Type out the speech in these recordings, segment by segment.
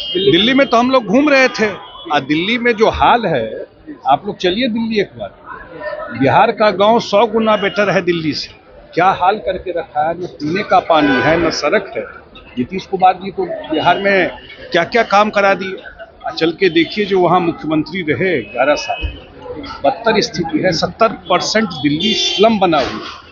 दिल्ली में तो हम लोग घूम रहे थे। दिल्ली में जो हाल है, आप लोग चलिए दिल्ली एक बार। बिहार का गांव 100 गुना बेटर है दिल्ली से। क्या हाल करके रखा है, न पीने का पानी है, न सड़क है। नीतीश कुमार जी तो बिहार में क्या क्या काम करा दिए। चल के देखिए, जो वहाँ मुख्यमंत्री रहे 11 साल, बदतर स्थिति है। 70% दिल्ली स्लम बना हुआ है।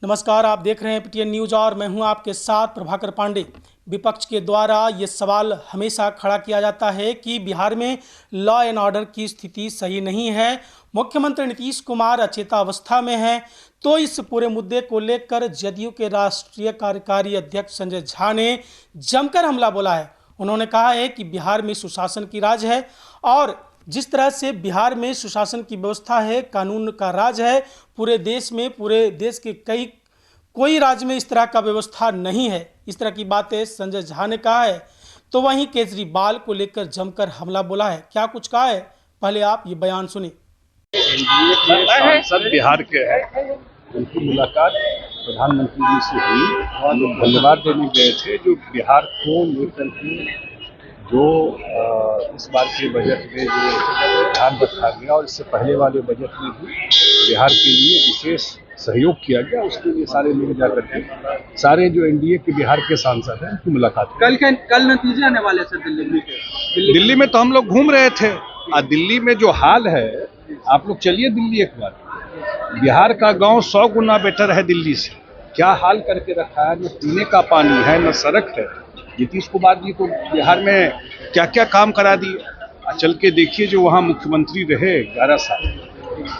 नमस्कार, आप देख रहे हैं पीटीएन न्यूज और मैं हूं आपके साथ प्रभाकर पांडे। विपक्ष के द्वारा ये सवाल हमेशा खड़ा किया जाता है कि बिहार में लॉ एंड ऑर्डर की स्थिति सही नहीं है, मुख्यमंत्री नीतीश कुमार अचेतावस्था में हैं। तो इस पूरे मुद्दे को लेकर जदयू के राष्ट्रीय कार्यकारी अध्यक्ष संजय झा ने जमकर हमला बोला है। उन्होंने कहा है कि बिहार में सुशासन की राज है और जिस तरह से बिहार में सुशासन की व्यवस्था है, कानून का राज है, पूरे देश के कोई राज्य में इस तरह का व्यवस्था नहीं है। इस तरह की बातें संजय झा ने कहा है। तो वहीं केजरीवाल को लेकर जमकर हमला बोला है। क्या कुछ कहा है, पहले आप ये बयान सुनिए। सांसद बिहार के हैं, उनकी मुलाकात प्रधानमंत्री जी से हुई और लोग धन्यवाद देने गए थे, जो बिहार को लेकर के जो इस बार के बजट में जो ध्यान रखा गया और इससे पहले वाले बजट में भी बिहार के लिए विशेष सहयोग किया गया। उसके लिए सारे लोग जाकर के सारे जो एनडीए के बिहार के सांसद हैं उनकी मुलाकात। कल नतीजे आने वाले सर दिल्ली में तो हम लोग घूम रहे थे। दिल्ली में जो हाल है, आप लोग चलिए दिल्ली एक बार। बिहार का गांव 100 गुना बेटर है दिल्ली से। क्या हाल करके रखा है, न पीने का पानी है, न सड़क है। नीतीश कुमार जी तो बिहार में क्या क्या काम करा दिए। चल के देखिए, जो वहाँ मुख्यमंत्री रहे 11 साल,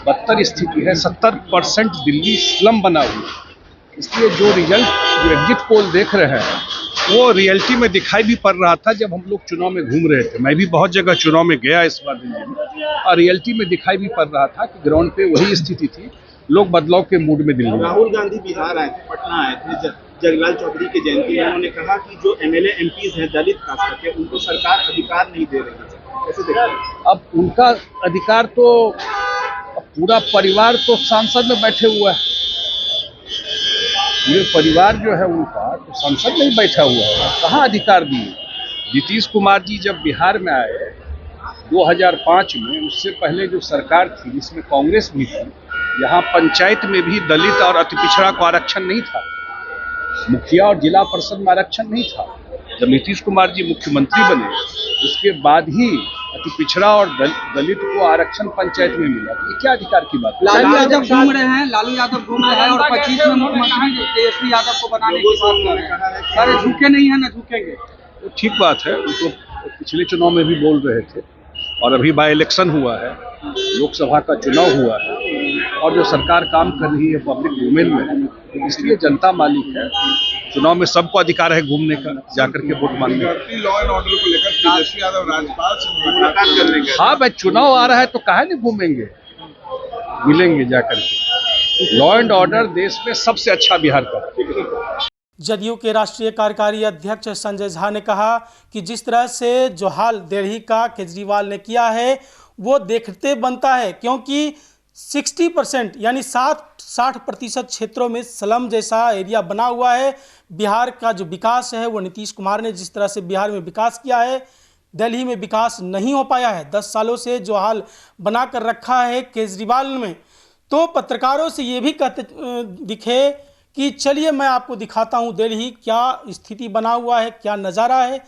बदतर स्थिति है। 70% दिल्ली स्लम बना हुआ है। इसलिए जो एग्जिट पोल देख रहे हैं, वो रियलिटी में दिखाई भी पड़ रहा था। जब हम लोग चुनाव में घूम रहे थे, मैं भी बहुत जगह चुनाव में गया इस बार दिल्ली में, और रियलिटी में दिखाई भी पड़ रहा था कि ग्राउंड पे वही स्थिति थी। लोग बदलाव के मूड में दिल्ली में। राहुल गांधी बिहार आए थे, पटना आए थे जगलाल चौधरी की जयंती में। उन्होंने कहा कि जो एमएलए एमपीज हैं दलित खास करके, उनको सरकार अधिकार नहीं दे रही है। कैसे देखते हैं? अब उनका अधिकार तो पूरा परिवार तो सांसद में बैठे हुआ है। पूरे परिवार जो है उनका तो संसद में ही बैठा हुआ है। कहाँ अधिकार दिए? नीतीश कुमार जी जब बिहार में आए 2005 में, उससे पहले जो सरकार थी जिसमें कांग्रेस भी थी, यहाँ पंचायत में भी दलित और अति पिछड़ा को आरक्षण नहीं था। मुखिया और जिला परिषद में आरक्षण नहीं था। जब नीतीश कुमार जी मुख्यमंत्री बने, उसके बाद ही अति पिछड़ा और दलित को आरक्षण पंचायत में मिला। तो ये क्या अधिकार की बात है? लालू यादव घूम रहे हैं और 25 में मुख्यमंत्री तेजस्वी यादव को बनाने की बात कर रहे हैं। अरे झुके नहीं है, ना झुकेंगे। तो ठीक बात है, वो तो पिछले चुनाव में भी बोल रहे थे। और अभी बाई इलेक्शन हुआ है, लोकसभा का चुनाव हुआ है, और जो सरकार काम कर रही है पब्लिक डोमेन में, तो इसलिए जनता मालिक है। चुनाव में सबको अधिकार है घूमने का, जाकर के वोट मांगने का। लॉ एंड ऑर्डर को लेकर तेजस्वी यादव राज्यपाल से मुलाकात करने गए। हाँ भाई, चुनाव आ रहा है तो काहे नहीं घूमेंगे, मिलेंगे जाकर के। लॉ एंड ऑर्डर देश में सबसे अच्छा बिहार का। जदयू के राष्ट्रीय कार्यकारी अध्यक्ष संजय झा ने कहा कि जिस तरह से जो हाल दिल्ली का केजरीवाल ने किया है, वो देखते बनता है, क्योंकि 60% यानी 60% क्षेत्रों में स्लम जैसा एरिया बना हुआ है। बिहार का जो विकास है, वो नीतीश कुमार ने जिस तरह से बिहार में विकास किया है, दिल्ली में विकास नहीं हो पाया है। 10 सालों से जो हाल बना कर रखा है केजरीवाल में, तो पत्रकारों से ये भी कहते दिखे कि चलिए मैं आपको दिखाता हूँ दिल्ली क्या स्थिति बना हुआ है, क्या नज़ारा है।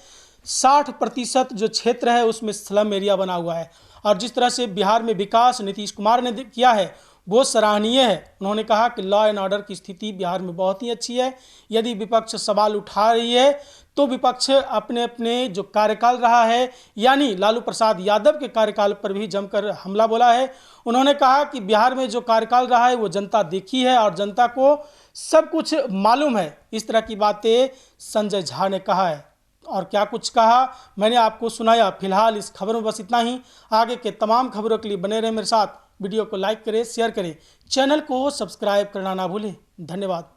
60% जो क्षेत्र है उसमें स्लम एरिया बना हुआ है। और जिस तरह से बिहार में विकास नीतीश कुमार ने किया है, वो सराहनीय है। उन्होंने कहा कि लॉ एंड ऑर्डर की स्थिति बिहार में बहुत ही अच्छी है। यदि विपक्ष सवाल उठा रही है तो विपक्ष अपने अपने जो कार्यकाल रहा है, यानी लालू प्रसाद यादव के कार्यकाल पर भी जमकर हमला बोला है। उन्होंने कहा कि बिहार में जो कार्यकाल रहा है वो जनता देखी है और जनता को सब कुछ मालूम है। इस तरह की बातें संजय झा ने कहा है। और क्या कुछ कहा मैंने आपको सुनाया। फिलहाल इस खबर में बस इतना ही। आगे के तमाम खबरों के लिए बने रहें मेरे साथ। वीडियो को लाइक करें, शेयर करें, चैनल को सब्सक्राइब करना ना भूलें। धन्यवाद।